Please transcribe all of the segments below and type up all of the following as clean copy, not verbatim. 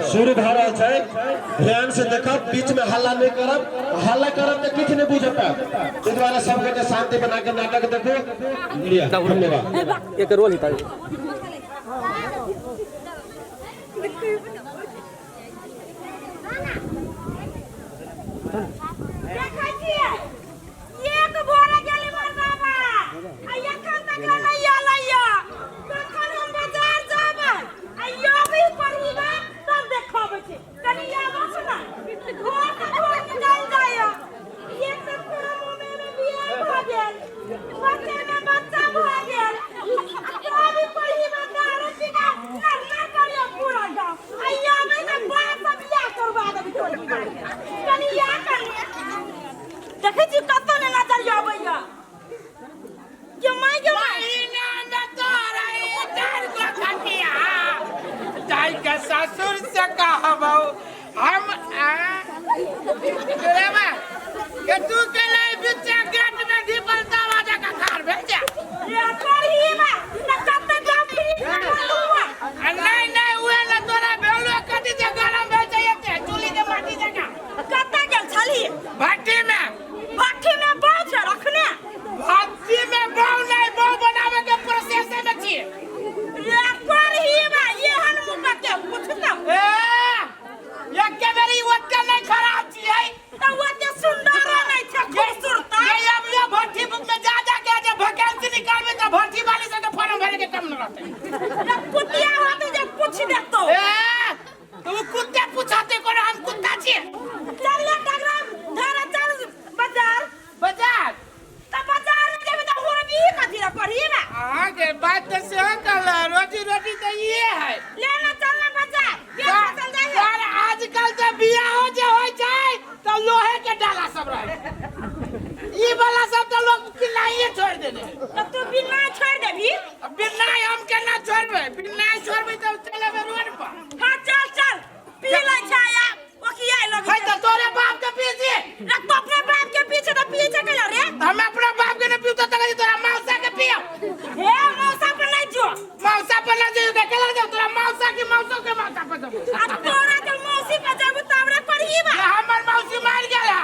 शुरू भ रहल छै, ध्यान से देखब, बीच में हल्ला नहीं करब, हल्ला करब तो किछ नहीं बुझता, ताहि दुआरे सबके शांति बना के नाटक देखो। लिया, धन्यवाद। एक रोल ही था। ससुर से कहबो हम के तू के लाई बिचा गेट में ढिपल दरवाजा का घर भेज जा ये करही में न कत जाती नहीं नहीं हुए न तोरा भेलो कति जे गरम भेज जाते चूल्ही के माटी जगह कत गेल छली भट्टी में बाउ छ रखने भट्टी में बाउ नहीं बाउ बनावे के प्रोसेस में छिए ये करही में ये हन के पूछता ये के मेरी वक्त नहीं खराब छी है तो वक्त सुंदर नहीं छ खूबसूरत ये अब ये भट्टी बुक में जा के जे वैकेंसी निकालबे तो भट्टी वाली से के फॉर्म भरे के कम न रहते कुतिया होते जे पूछ दे तो कुत्ते पूछाते को हम कुत्ता छी चल ले टगराम धरे चल बाजार तो बाजार में जेबे तो होरबी कथि रे पढ़ी ना आगे बात तो से कल रोटी तो ये है लेना चलना बाजार चल जाए यार आजकल तो बियाह हो जाए तो लोहे के डाला सब रहे ई वाला सब तो लोग बिनाइए छोड़ देने तो तू बिना छोड़ देबी बिना हम के ना छोड़बे बिना छोड़बे तो चलेबे रोड पर हां चल पी ले छाया ओकिया लग है तो तोरे बाप के पीछे रख तो अपने बाप के पीछे तो पीछे के रे हम अपना बाप के नहीं पीता तक तोरा मौसा के पियो हे मौसा पर नहीं जो मौसा पर नहीं जो के लग तोरा मौसा के मौसा पर जब आ तोरा के मौसी पे जब तबरे पड़ी बा हमर मौसी मार गेला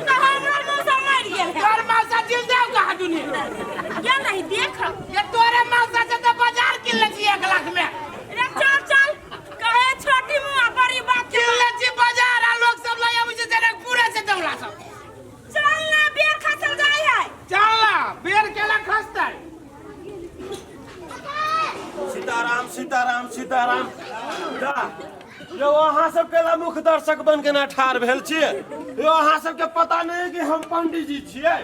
तो हमर मौसा मार गेल तोर मौसा जिंदा कहां दुनिया ये नहीं देख ये तोरे मौसा से तो बाजार किन ले 1 लाख में रे चल कहे छोटी मुआ बड़ी बात किन ले बाजार आ लोग सब लय आबै छै पूरा से दौला सब चल ना बेर खसल जाय है चल ना बेर केला खसतै सीताराम सीताराम सीताराम जा यो अहाँ सब केला मुख्य दर्शक बन के ना ठार भेल छियै यो अहाँ सब के पता नहीं कि हम पंडित जी छियै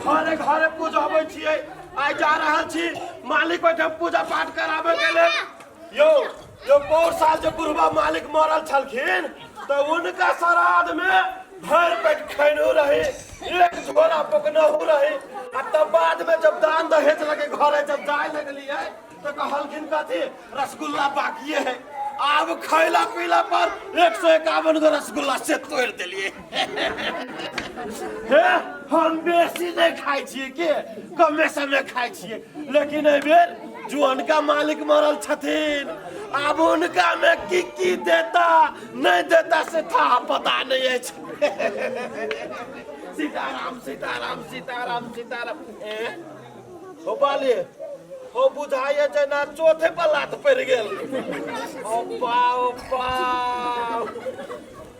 घरे घरे पूजाबै छियै आइ जा रहल छी मालिक ओठम पूजा पाठ कराबे के लेल यो बहुत साल जे बुढ़वा मालिक मरल छलखिन तो उनका श्राद्ध में भर पेट खैनो रहे एक झोला पकनहु रहे आ तब बाद में जब दान दहेज लगे घरे जब जाए लगलिए तो कहलखिन कथी रसगुल्ला बाकी है अब खैला पीला पर 151 गो रसगुल्ला से तोड़ दिलिए हम बेसी नहीं खाई छिए के कमे समय खाई छिए लेकिन ए बेर जो उनका मालिक मरल छथिन अब उनका में की देता नहीं देता से था पता नहीं है सीताराम सीताराम सीताराम सीताराम हो बाली हो बुझाइए जना चौथे पर लात पड़ गेल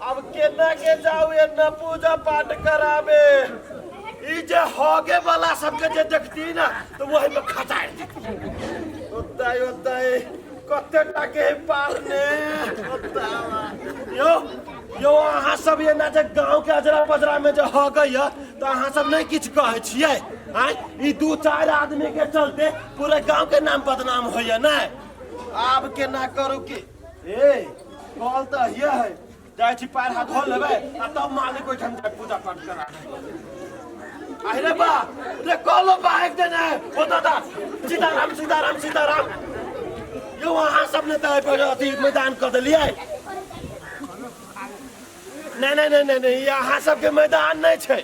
अब केना के जाऊ न पूजा पाठ कराबे ई जे होगे वाला सबके जे देखती ना तो वही में खचाड़ दी ओतय कते टाके पारने यो अहाँ सब ये ना जे गांव के अजरा पजरा में जे हो गई तो अहाँ सब नहीं किछ कहे छियै ई 2-4 आदमी के चलते पूरे गांव के नाम बदनाम होइए ना आब के ना करू की कॉल तो ये है जाय छी पैर हाथ धो लेबे आ तब मालिक ओठम जाय पूजा पाठ करा अरे बा रे कॉलो बाइक देना ओ दादा सीताराम सीताराम सीताराम यो वहाँ सबने तय पर अथी मैदान कर दिलिए नहीं यहाँ सबके मैदान नहीं छे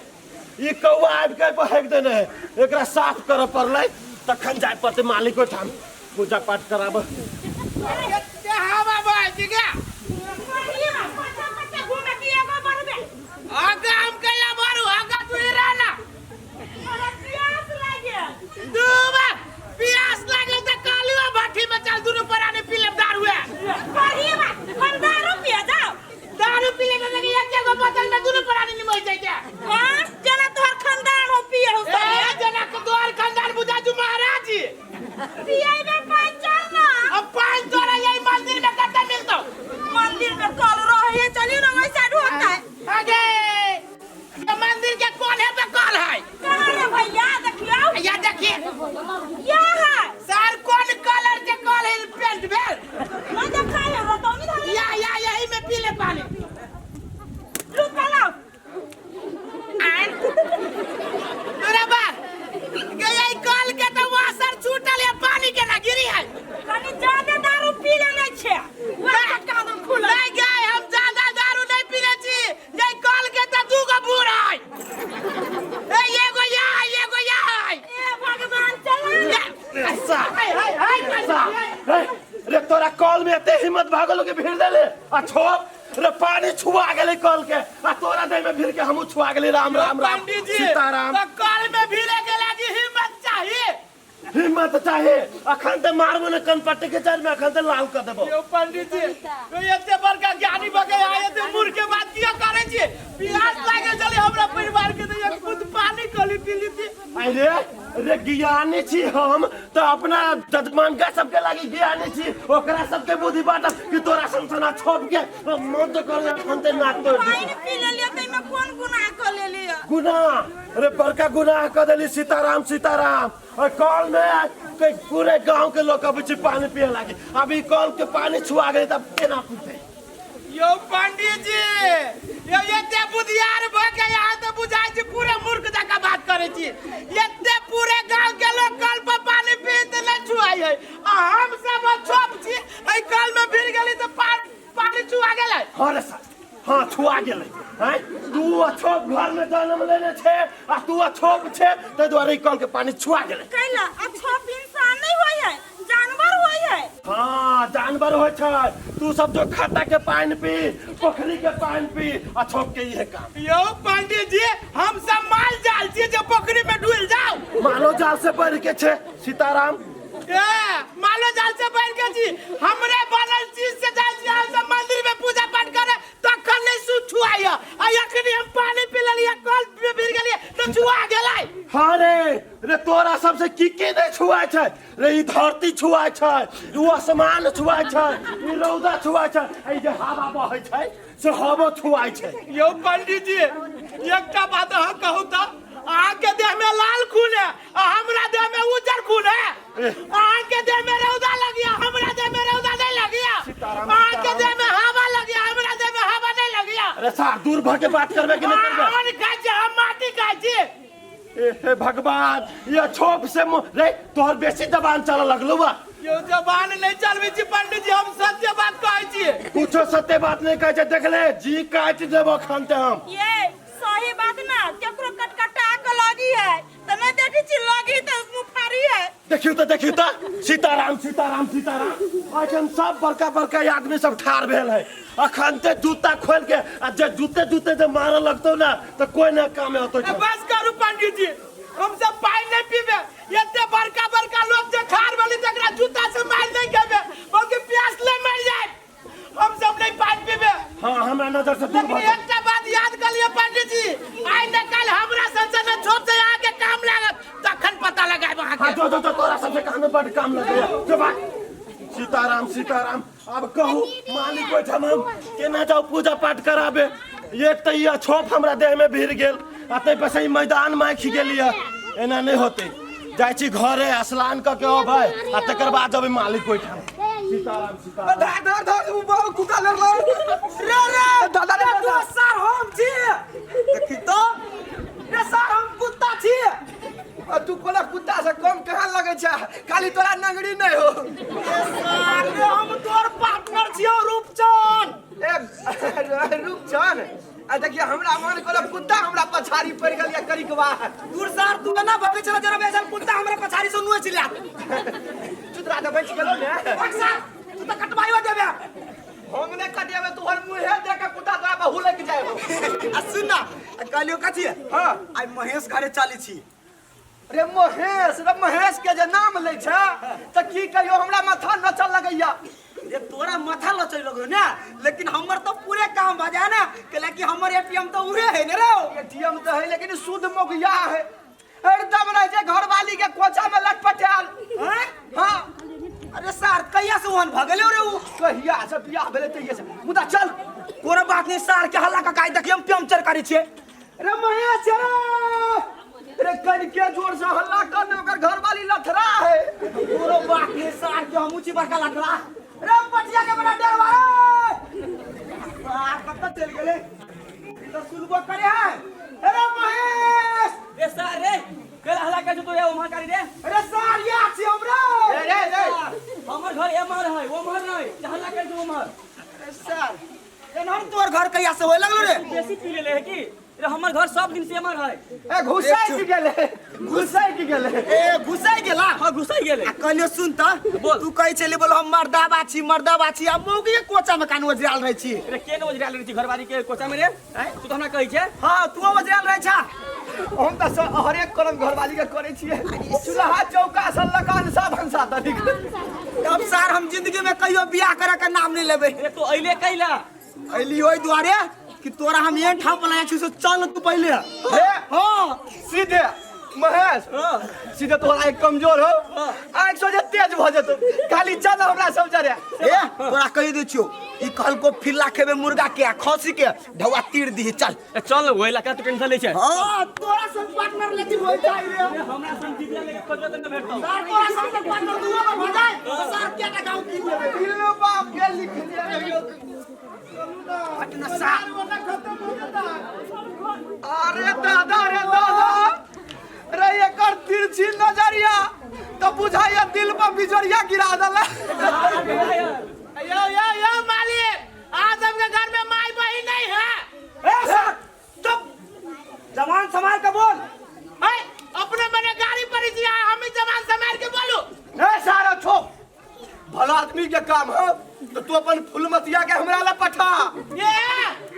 ई कौआ आबि के बहक देने है एकरा साफ करे पड़लै तखन जाय पड़ते मालिक ओठाम पूजा पाठ कराब के हवा बह जी के देले आ छोप रे पानी छुआ गेले कल के आ तोरा दे में फिर के हमहू छुआ गेले राम राम राम पंडित जी सीताराम तो कल में भीड़े के लागी हिम्मत चाहिए। हिम्मत चाहिए अखन ते मारबो ने कनपट्टी के चार में अखन ते लाल कर देबो। यो पंडित जी तो एते बड़का ज्ञानी बके आए ते मूर्ख के बात किया करे छी। प्यास लागे चले हमरा परिवार के तो एक खुद पानी कली पी लीती। अरे रे ज्ञानी छी हम तो अपना जजमान का सबके लागी ज्ञानी छी ओकरा सबके बुद्धि बाटा कि तोरा संसना छोप के मत कर अखन ते नाक तोड़ दे। पानी पी ले लिया तई में कौन गुनाह कर ले लिया? गुनाह अरे बड़का गुनाह कर देली सीताराम सीताराम और कल में पूरे गांव के लोग अब पानी पिए लगे अभी कल के पानी छुआ गए तब केना पीते। यो पंडित जी यो एते बुधियार भके यहाँ तो बुझाई छी पूरे मूर्ख जका बात करे छी। एते पूरे गांव के लोग कल पर पानी पीते न छुआई है हम सब छोप छी ए कल में भिड़ गेली तो पानी छुआ गेलै। हाँ रे सर हाँ छुआ गेले हैं तू अछोप घर में जन्म लेने छे आ तू अछोप छे ते द्वारे कल के पानी छुआ गेले। कैला अछोप इंसान नहीं होय है जानवर होय है। हाँ जानवर हो छै तू सब जो खाता के पानी पी पोखरी के पानी पी अछोप के ये काम। यो पंडित जी हम सब माल जाल छी जो पोखरी में डूल जाओ। मालो जाल से बढ़ के छे सीताराम मालो जाल से बैठ के जी हमरे बनल चीज से जाल छी हम सब मंदिर में पूजा पाठ करे तखन नहीं सु छुआया आ अखनी हम पानी पी लेलिए कल में भिड़ गेलिए तो छुआ गेलै। हाँ रे तोरा सबसे की नहीं छुआय छै रे ई धरती छुआय छै ई आसमान छुआय छै ई रौदा छुआय छै ई जे हवा बहै छै से हवा छुआय छै। यो पंडित जी एकटा बात अहाँ कहू तो आके देह में लाल खून है हमरा देह में उज्जर खून है। आके देह में रौदा लगिया हमरा देह में रौदा नहीं लगिया। आके देह में हवा लगिया हमरा देह में हवा नहीं लगिया। अरे साहब दूर भर के बात करबे कि नहीं करबे? हम खाइ छी हम माटी खाइ छी। हे भगवान ये छोप से रे तोहर बेसी जबान चल लगलो बा। यो जबान नहीं चलबे छी पंडित जी हम सत्य बात कहै छी। कुछो सत्य बात नहीं कहै छै देख ले जी काट देबो खनते हम। ये सही बात ना केकरो कटकटा के लगी है त नहीं देखी छी लगी त मुफारी है। देखियो तो सीताराम सीताराम सीताराम आज हम सब बड़का बड़का आदमी सब ठार भेल है अखन ते जूता खोल के आ जे जूते जूते जे मारे लगतो ना तो कोई ना काम में होतो। बस करू पंडित जी हम सब पानी नहीं पीबे एते बड़का बड़का लोग जे ठार भेली तकरा जूता से मार नहीं खेबे बल्कि प्यास ले मर जाए हम सब नहीं पानी पीबे। हाँ हमरा नजर से दूर लेकिन भटक। एकटा बात याद कर लियो पंडित जी आई न कल हमरा संसद में छोप से आके काम लागत तखन पता लगाए वहां हाँ के। जो तोरा सबसे काम बड़ काम लगे जो बात सीताराम सीताराम अब कहू मालिक बैठम हम केना जाओ पूजा पाठ कराबे एक तो ये छोप हमरा देह में भिड़ गेल अते पे से मैदान में खी गेलिए एना नहीं होते जाय छी घरे स्नान क के भाई आ तकर बाद जब मालिक बैठम। सीताराम सीताराम धर बाबू कुका लग रे दादा रे तू सर हम छी देखी तो रे सर हम कुत्ता छी आ तू कोला कुत्ता से कम कहां लगे छ खाली तोरा नंगड़ी नहीं हो। अरे हम तोर पार्टनर छियो रूपचंद ए रूपचंद आ देखिए हमरा मन कोला कुत्ता हमरा पछाड़ी पड़ गेल या करी के बाद दूर सर तू ना भागे चला जरा बेसन कुत्ता हमरा पछाड़ी से नुए चिल्ला चुतरा दे बच गेल ने सर तू तो कटवाइवा देबे हमने कटियावे तोहर मुंहे देख के कुत्ता तोरा बहु लग जाए हो। आ सुन ना कालियो कथी है हां आई महेश घरे चाली छी। रे महेश के जे नाम ले छ त की कहियो हमरा माथा न चल लगैया। ये तोरा माथा लचै लगो ना लेकिन हमर तो पूरे काम बजा ना केला कि हमर एटीएम तो उहे है ने रे एटीएम तो है लेकिन शुद्ध मोगिया है एकदम रह जे घरवाली के कोचा में लटपटाल। हां अरे सर कहिया से वहन भगले रे उ कहिया से बियाह भेले तइए से मुदा चल तोरा बात नहीं सर के हल्ला का काई देखिए हम पंचर करी छे। रे महेश रे कन के जोर से हल्ला कर ने ओकर घरवाली लथरा है। तोरो बात नहीं सर के हम ऊंची बड़का लटरा रे पटिया के बड़ा डरवा रे सर कत चल गेले तो सुनबो करे है। अरे महेश रे सर रे कल हल्ला के तो ये उमा करी रे अरे सर या छी हमरा रे हमर घर एमर है ओमर नहीं हल्ला के तो उमर सर एनहर तोर घर कहिया से होय लगलो रे बेसी पी ले है की रे हमर घर सब दिन से हमर है ए घुसाई की गेले ए घुसाई गेला हां घुसाई गेले कनियो सुन त बोल। तू कहै छली बोल हम मर्दा बाछी आ मौगी के कोचा में कान वजराल रहै छी रे के न वजराल रही घरवारी के कोचा में रे तू तो हमरा कहै छे हां तू वजराल रहै छा हम त हर एक करम घरवाली के करै छियै चूल्हा चौका सन लगान साधन साधन अब सार हम जिंदगी में कहियो बियाह करे के नाम नहीं लेबे रे तू अइले कैला अइली ओइ दुआरे कि तोरा हम एन ठाम बनाया छी से चल तू पहले हे हां सीधे महेश सीधे तोरा एक कमजोर हो आंख से तेज भ जतो खाली चल हमरा सब जरे ए तोरा कहि दे छियो ई कल को फिल्ला खेबे मुर्गा के खसी के ढवा तीर दी चल चल होइला का तू टेंशन ले छे हां तोरा संग पार्टनर लेती होई जाई रे हमरा संग दिदिया लेके खोजो त न भेटतो सार तोरा संग पार्टनर दुआ में हो जाए सार के टा गांव की देबे दिलो बाप के लिख दे पटना सार वाला खत्म हो जाता अरे दादा रे एकर तिरछी नजरिया तो बुझाइया दिल पर बिजरिया गिरा दला यो मालिक आज हमके घर में माई बहन नहीं है चुप जवान संभाल के बोल अपने मैंने गाड़ी पर दिया हम ही जवान संभाल के बोलू ए सारा छोप भला आदमी के काम है तो तू अपन फुलमतिया के हमरा ला पठा ये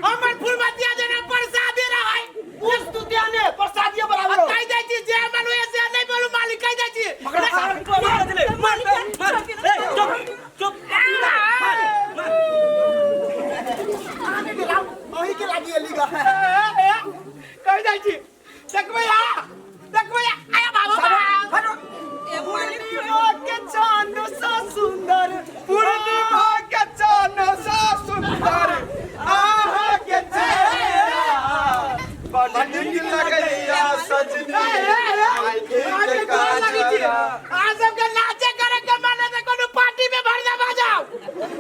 हमर फुलमतिया देने प्रसादी रहा है उस तू त्याने प्रसादिया बराबर कह दे छी जे मन ऐसे नहीं बोलू मालिक कह दे छी मगर सार तू मार दे मार ए चुप वही के लागी एलीगा कह दे छी देखबे आया बाबा के चांद सा सुंदर पूर्णिमा के चांद सा सुंदर आहा के चेहरा बड़ी लगैया सजनी आगे कौन लगी थी आज सबके नाचे करे के माने तो कोनो पार्टी में भरना बजाओ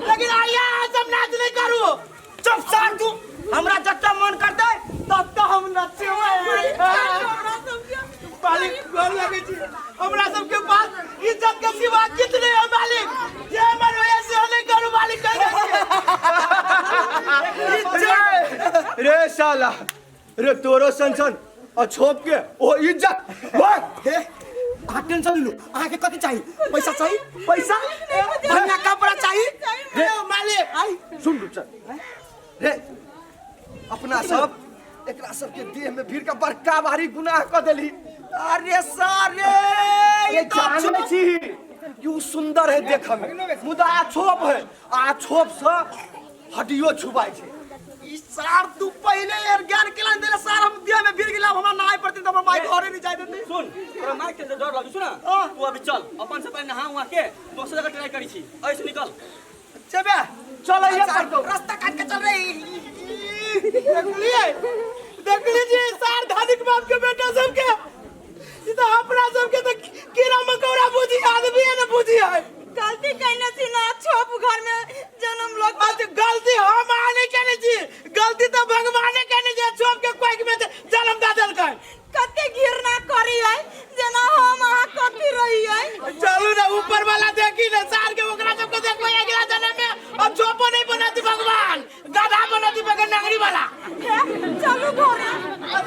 लेकिन आया आज हम नाच नहीं करू चुप सार तू हमरा जत्ता मन करते तब तो हम नचे मालिक गोर लगे छी हमरा सबके पास इज्जत के सिवा कितने है मालिक जे मन ऐसे नहीं करू मालिक कह दे रे साला रे तोरो सनसन और छोप के ओ इज्जत हे आ टेंशन लो आके कथि चाहिए पैसा बढ़िया कपड़ा चाहिए रे मालिक आई सुन चल रे अपना सब एकरा सब के देह में भीड़ का बड़का भारी गुनाह क देली अरे सारे ये जाने छी क्यों सुंदर है देख में मुदा छोप है आ छोप से हड्डियों छुबाई छे ई सार तू पहले यार ज्ञान केला देले सार हम देह में भीड़ गेला हमरा नाय पड़ती त माई घरे नहीं जाय देती सुन तोरा माइक के डर लागी सुना तू अभी चल अपन से पहले नहा वहां के दोसर जगह ट्राई करी छी ऐसे निकल चबे चल ये पर तो रास्ता काट के चल रही देख लीजिए सार धानिक बाप के बेटा सबके ये तो अपना सबके तो कीड़ा मकोड़ा बुझी आदमी है ना बुझी है गलती कहने थी ना छोप घर में जन्म लोग आज गलती हम आने के नहीं जी गलती तो भगवान के नहीं जी छोप के कोई में जन्म दादल का कते गिरना करी है जना हम आ कथी रही है चलू ना ऊपर वाला देखी ना सार के ओकरा सबको देखो अगला जन्म में अब छोपो नहीं बनाती भगवान गधा बनाती बगन नगरी वाला चलो घरे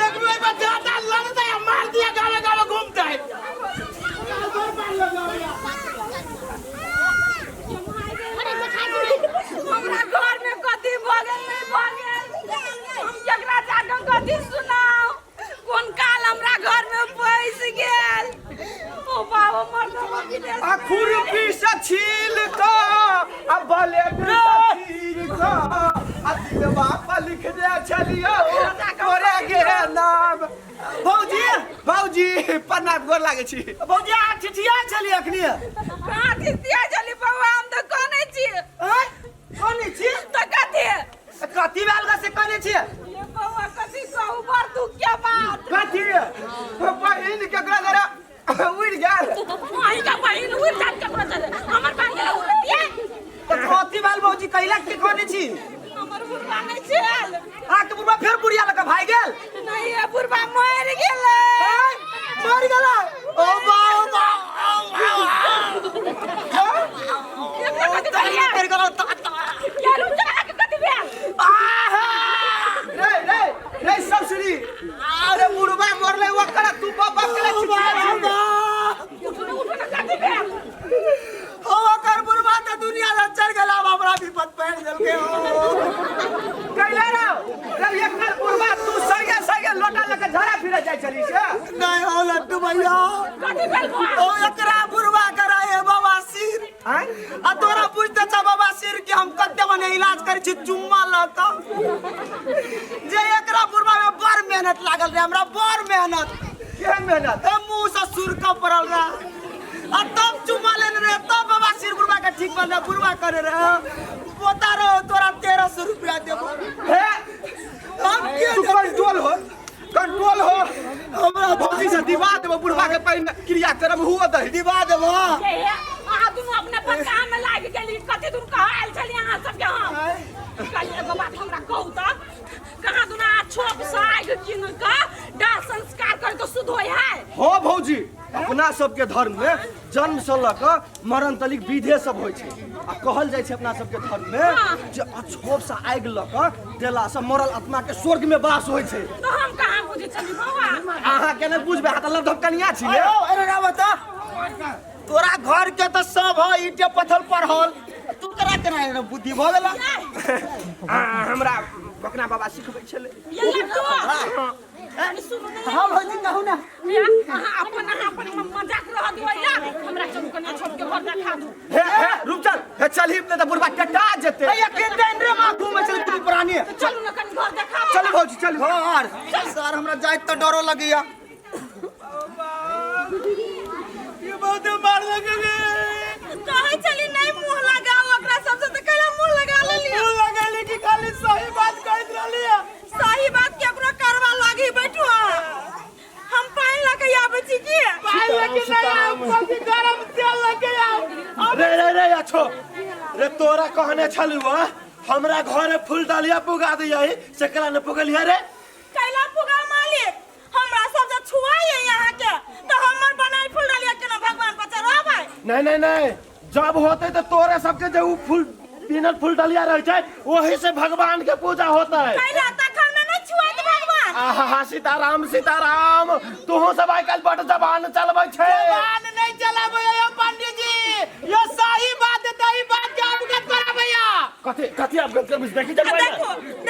देखो ये बच्चा लगता है मार दिया गावे गावे घूमता है हमरा घर में कथी भगल नहीं भगल हम जकरा जाके कथी सुनाओ कोन काल हमरा घर में पैस गेल ओ बाबा मरदवा की दे अखुर पीस छील का अब भले तीर का दिलवा पर लिख दे चलियो तोरे के नाम भौजी प्रणाम गोर लागे छी भौजी आ चिठिया चली अखनी कहां दिया चली बाबा हम तो कोने छी कोनी छी तो कथी कथी वाला से कोनी छी ये बाबा कथी कहू बर तू क्या बात कथी बहिन केकरा जरा उड़ गेल वही का बहिन उड़ जात के चले हमर बांगे उड़ दिए तो कथी वाल भौजी कैला के कोनी छी हमर बुढ़वा नहीं चल आ के बुढ़वा फेर बुढ़िया लगा भाई गेल नहीं ये बुढ़वा मर गेल मर गेला ओ बा तेरे को यार उठा के कथी भेल रे सबसिडी गेली से नहीं हो लड्डू भैया कथी भेल बा ओ एकरा बुढ़वा कराए बाबा सिर हैं आ तोरा पूछते छ बाबा सिर के हम कते मने इलाज करै छी चुम्मा ल क जे एकरा बुढ़वा में बड़ मेहनत लागल रे हमरा बड़ मेहनत के मेहनत ए मुंह से सुर का पड़ल रे आ तब चुम्मा लेने रे तब बाबा सिर बुढ़वा के ठीक बन बुढ़वा करे रे बता रो तोरा 1300 रुपया देबो हे हम के तू कंट्रोल हो हमरा भौजी से दिवा देबो बुढ़वा के पहिने क्रिया करब हुआ दे दिवा देबो के अहाँ दुनू अपने पर काम में लाग गेली कथी दुन कह आयल छली अहाँ सब के हां कल एगो बात हमरा कहू त कहाँ दुना छोप साग किन का दाह संस्कार कर तो शुद्ध होय है हो भौजी अपना सबके धर्म में जन्म से लऽ कऽ मरण तलिक विधे सब होइ छै आ कहल जाइ छै अपना सबके धर्म में जे अछोप से आगि लऽ कऽ देला से मरल आत्मा के स्वर्ग में वास होइ छै तो हम कहाँ बुझे छली बाबा अहाँ केने बुझबे अहाँ तऽ लबधब कनिया छियै अरे रा बता तोरा घर के तो सब है ईटे पत्थर पर हल तू करा केना बुद्धि भ गेला हमरा बकना बाबा सिखबै छलै ये लड्डू अरे सुनो नहीं हम होती कहू ना अहाँ अपन मजाक रह दियो या हमरा चलू कन्या छोड़ के घर देखा दू हे रुक चल हे चल ही त बुढ़वा कटा जेते ए के दिन रे मां घूमे चल तू पुरानी चलू ना कन घर देखा चल भौजी चल घर सर हमरा जाइत तो डरो लगिया ये बहुत मार लगेगे कहे चली नहीं मुंह लगाओ ओकरा सबसे तो कहला मुंह लगा लेलियो मुंह लगाले कि खाली सही बात कहत रहली सही बात केकरो करवा लागी बैठो हम पानी लगे आबै छी की पाई लेके नहीं आओ कोई गरम तेल लेके आओ रे अच्छो रे तोरा कहने छलुआ हमरा घरे फूल डालिया पुगा दियै से कला न पुगलिया रे कैला पुगा मालिक हमरा सब जे छुआई यहाँ के तो हमर बनाई फूल डालिया केना भगवान पचा रहबै नहीं जब होते तो तोरे सबके जो फूल पीनल फूल डालिया रह छै वही से भगवान के पूजा होता है कैला तखन में न छुआई भगवान आहा सीताराम तू सब आइ काल बड़ जबान चलबै छै जबान नहीं चलाबे यो पंडित जी यो सही बात है दही बात के अवगत कराबैया कथी आप गलत कर देखी चल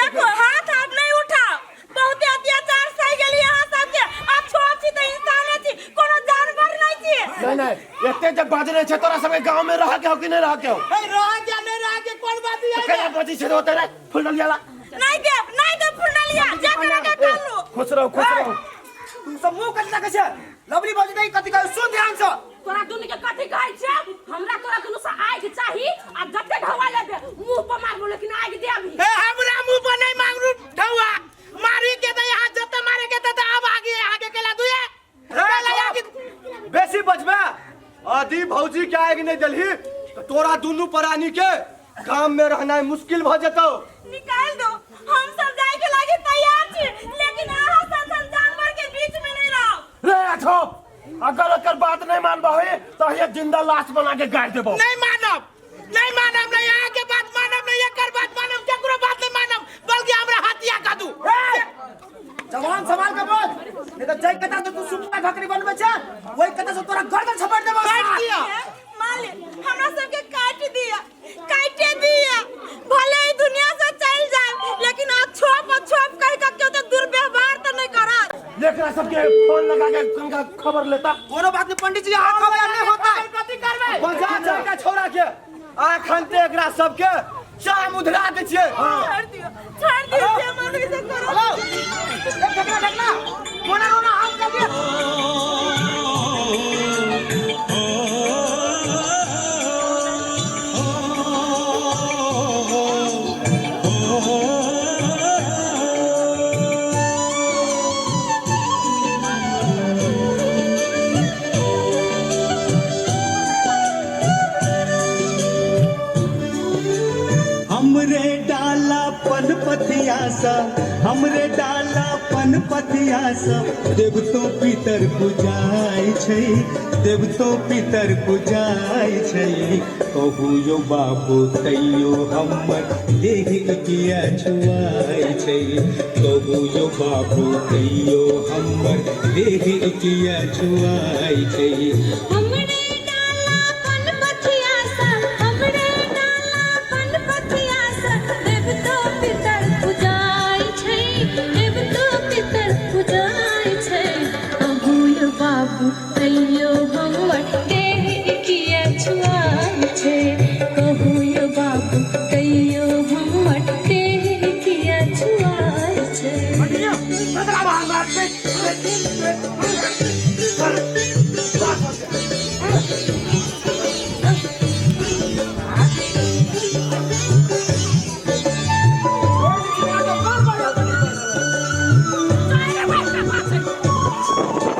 देखो हाथ नहीं उठाओ बहुत अत्याचार सही गेली यहाँ सबके अब छोड़ छी त इंसान छी कोनो जानवर नहीं छी नहीं एते जब बाजने छै तोरा सबके गांव में रह के हो कि नहीं रह के हो ए रह जा नहीं रह के कोन बात है कया बची छै होते रे फूल डालिया ला नहीं दे फूल डालिया जा करा के कर लो खुश रहो तू सब मुंह कथि लगे छै लवली बजे दई कथि कहै सुन ध्यान से तोरा दुनु के कथि कहै छै हमरा तोरा दुनु से आग चाही आ जते ढवा लेबे मुंह पर मारबो लेकिन आग देबी ए हमरा मुंह पर नहीं मांगरू ढौआ मारी के त यहाँ जते मारे के त अब आगे केला दुए बेसी बजबे आदि भौजी के आग नहीं दलही तो तोरा दुनु प्राणी के गांव में रहना मुश्किल भ जेतौ निकाल दो हम सब जाए के लागे तैयार छी लेकिन अहाँ सब जानवर के बीच में नहीं रहो रे अछो अगर एकर बात नहीं मानबो है तो ये जिंदा लाश बना के गाड़ देबो नहीं मानब नहीं यहाँ के बात मानब नहीं एकर बात मानब केकरो बात नहीं मानब बल्कि हमरा हत्या कर दू जवान सवाल के बोल नहीं तो जय कथा तो तू सुपा घकरी बनबे छै वही कथा से तोरा गर्दन छपट देबो काट दिया मालिक हमरा सबके काट दिया भले ही दुनिया से चल जाए लेकिन छोप कह के क्यों तो दुर्व्यवहार तो नहीं करत लेकरा सबके फोन लगा के उनका खबर लेता कोनो बात नहीं पंडित जी यहाँ खबर नहीं होता कथी करबै बजा जाएगा छोरा के आखन ते एकरा सबके चाम उधरा दे छियै छोड़ दियो जे मर्जी से करो हेलो देखना कोना रोना हम कर हमरे डाला पनपतिया सा हमरे डाला पनपतिया सा देवतो पितर पूजाय छै देवतो पितर पूजाय छै कहू यो बाबू तैयो हमर देह किया छुआय छै कहू यो बाबू तैयो हमर देह किया छुआय छै हमरे डाला पनपतिया सा देवतो पितर पूजाय छै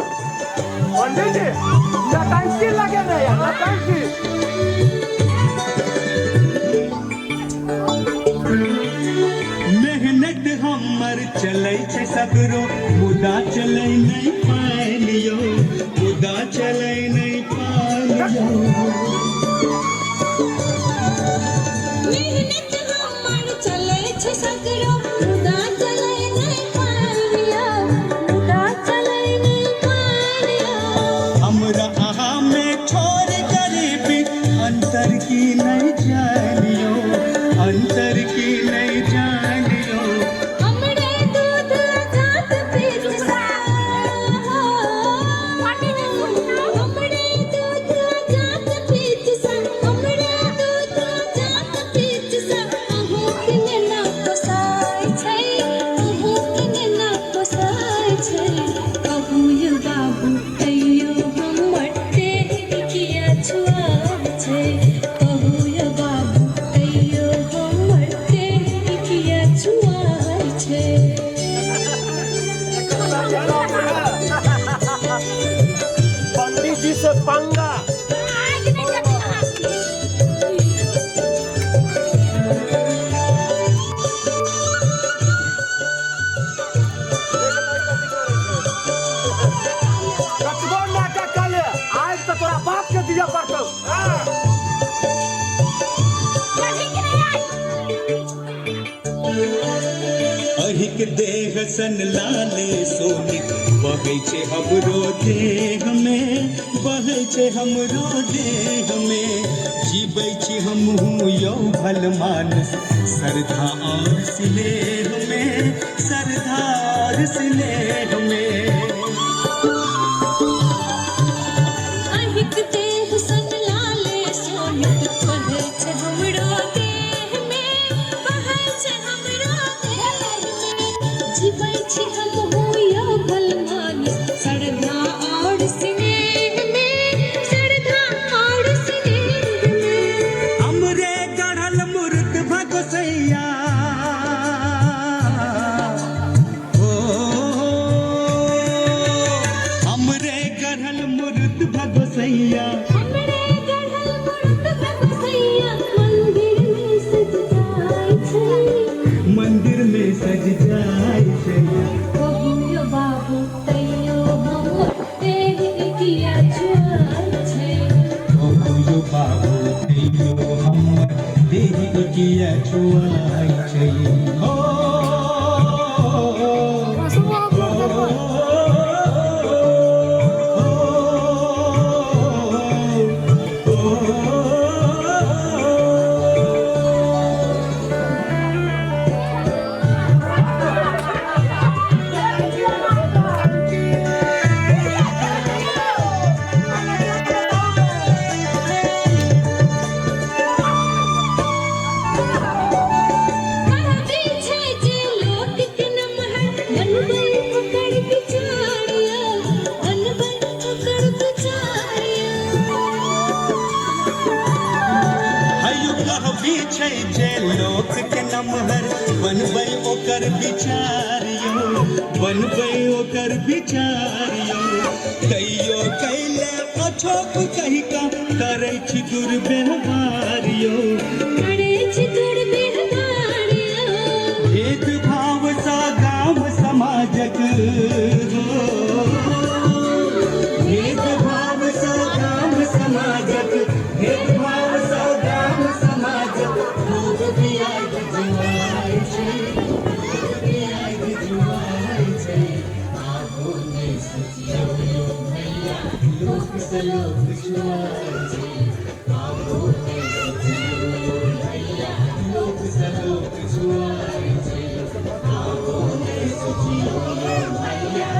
पंडित जी नौटंकी लगे नहीं है नौटंकी मेहनत हमर चलै छै सगरो मुदा चलै नहीं पालियो मुदा चलै नहीं पालियो मेहनत हमर चलै छै सगरो मुदा चलै नहीं पालियो मुदा चलै नहीं पालियो हमरा अहाँ में छोड़ गरीबी अंतर की नहीं जानियो अंतर की नहीं जानियो हमरे दूध जात पीत सा हमरे दूध जात पीत सा हमरे दूध जात पीत सा अहू किने ना पोसाय छै अहू किने ना पोसाय छै कहू यो बाबू कहियो हमर देह किया छुआय छै कहू यो बाबू कहियो हमर देह किया छुआय छै पंडित जी से पंगा कतबो नाटक कर ले आज तो तोरा बाप के दिया पड़तौ अहिक देह सन लाले सोनिक बहै छै हमरो देह में बहै छै हमरो देह में जीबै छी हमहूँ यौ भल मानस श्रद्धा और स्नेह में श्रद्धा और स्नेह में अहिक देह सन लाले सोनिक बहै छै हमरो देह में बहै छै हमरो देह में जीबै छी हमहूँ यो भल मानस श्रद्धा और स्नेह में श्रद्धा और स्नेह में हमरे गढ़ल मूर्त भगसैया ओ हमरे गढ़ल मूर्त भगसैया हमरे गढ़ल मूर्त भगसैया मंदिर में सज जाय छै मंदिर में सज जाय छै कहू यो बाबू तैयो हमर देह किया छुआय छै कहू यो बाबू तैयो हमर देह किया छुआय छै ओ कहबी छै जे लोक के नमहर बनबै ओकर बिचारिया बनबै ओकर बिचारिया हयु कहबी छै जे लोक के नमहर बनबै ओकर विचारियो बनबै ओकर विचारियो कहियो कैले अछोक कहि का करै छी दुर्व्यवहारियो करे छी दुर्व्यवहारिया भेद भाव सा गाम समाजक हो भेद भाव सा गाम समाजक भेद भाव सा गाम समाजक दूध पियाज जुआय छै दूध पियाज जुआय छै आगो में सोचियो यो भैया लोक से लोक छुआय छै आगो में सोचियो यो भैया लोक से लोक छुआय छै आगो में सोचियो यो भैया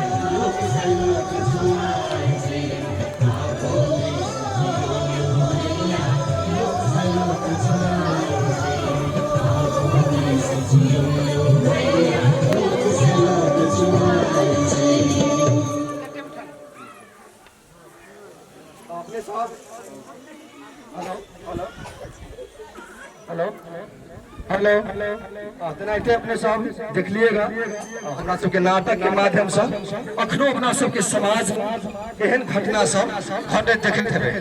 तेनाहिते अपने सब देखलिएगा हमरा सबके नाटक के माध्यम से अखनो अपना सबके समाज एहन घटना सब घटैत देखैत हेबै।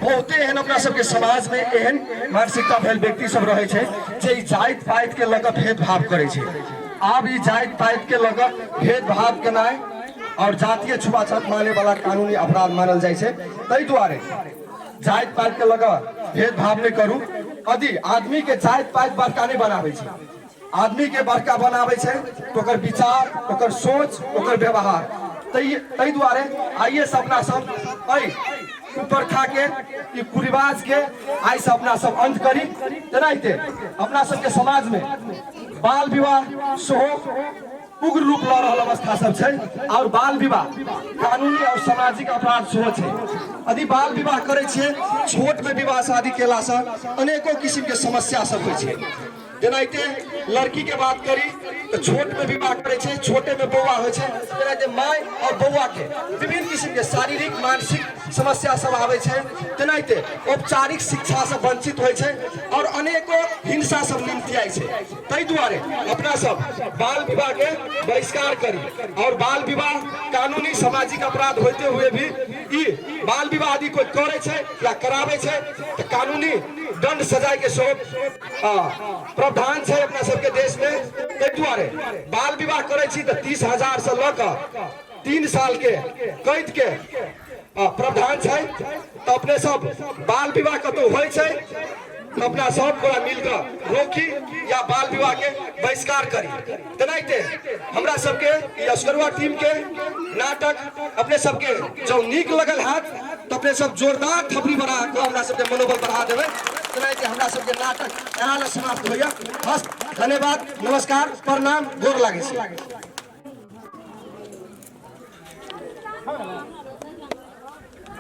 बहुते एहन अपना सबके समाज में एहन मानसिकता भेल व्यक्ति सब रहे छै जे ई जाति पाति के लऽ कऽ भेदभाव करे छै। आब ई जाति पाति के लऽ कऽ भेदभाव केनाइ और जातीय छुआछूत माने वाला कानूनी अपराध मानल जाइ छै। ताहि दुआरे जाति पाति के लऽ कऽ भेदभाव नहीं करू। यदि आदमी के जाति पाति बड़का नहीं बनाबै छै, आदमी के बड़का बनाबै छै तो ओकर विचार, ओकर सोच, ओकर व्यवहार। ताहि दुआरे आइए से अपना सब कुप्रथा के ई कुरिवाज के आई से अपना सब अंत करी। तेनाहिते अपना सबके समाज में बाल विवाह सेहो उग्र रूप लऽ रहल अवस्था सब छै और बाल विवाह कानूनी और सामाजिक अपराध सेहो छै। यदि बाल विवाह करे छियै, छोट में विवाह शादी केला से अनेकों किस्म के समस्या सब होइ छै। जेनाहिते लड़की के बात करी तो छोट में विवाह करे छै, छोटे में बौआ होइ छै। तेनाहिते माय और बौआ के विभिन्न किस्म के शारीरिक मानसिक समस्या सब आवे छै। तेनाहिते औपचारिक शिक्षा से वंचित होइ छै और अनेकों हिंसा सब निमतियाई छै। ताहि दुआरे अपना सब बाल विवाह के बहिष्कार करी और बाल विवाह कानूनी सामाजिक अपराध होते हुए भी ई बाल विवाह यदि कोई करे छै या करावे छै तो कानूनी दंड सजाए के स्वरूप प्रावधान छै अपना सबके देश में। ताहि दुआरे बाल विवाह करे छी तो 30,000 से लऽ कऽ 3 साल के कैद के प्रावधान छै। तो अपने सब बाल विवाह कतौ होइ छै तो अपना सब पूरा मिलकर रोकी या बाल विवाह के बहिष्कार करी। तेनाहिते हमरा सबके ई अस्करुआ टीम के नाटक अपने सबके जो नीक लगल हाथ तो अपने सब जोरदार थपड़ी बना के हमरा सबके मनोबल बढ़ा देवे। तेनाहिते हमरा सबके नाटक यहाँ ले समाप्त होइया। बस धन्यवाद, नमस्कार, प्रणाम, गोर लागै छी।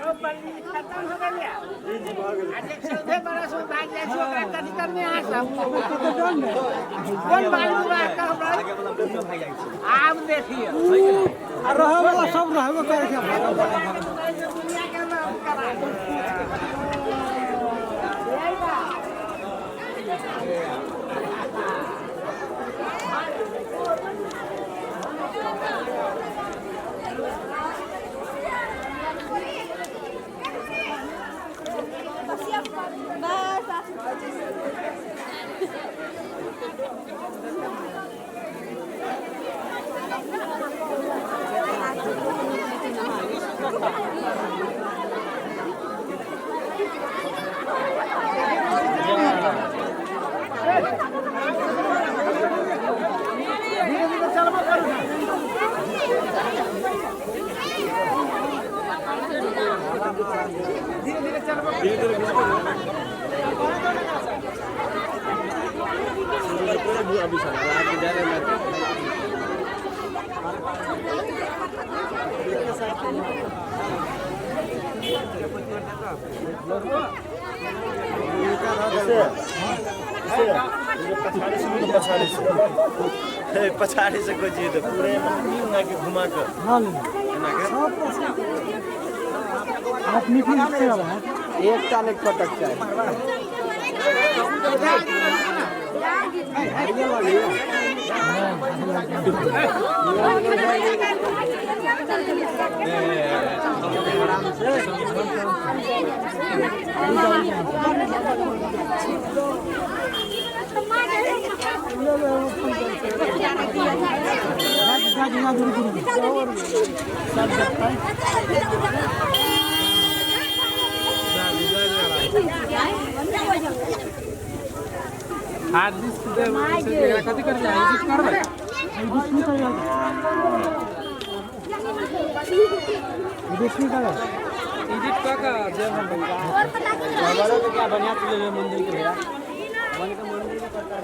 खत्म हो गया चौथे बरस में भाग जाए छी ओकरा कथि करने आ सब कोन मालूम बा हमरा आब देखिए आ रहे वाला सब रहबो करे छै। दुनिया के नाम करा पछाड़ी से कोई चीज पूरे के घुमा कर एक साल एक पटक चाहिए। कथी कर जाए एडिट का जय मंदिर को क्या बढ़िया चीज मंदिर के भैया मन का मंदिर में करता है।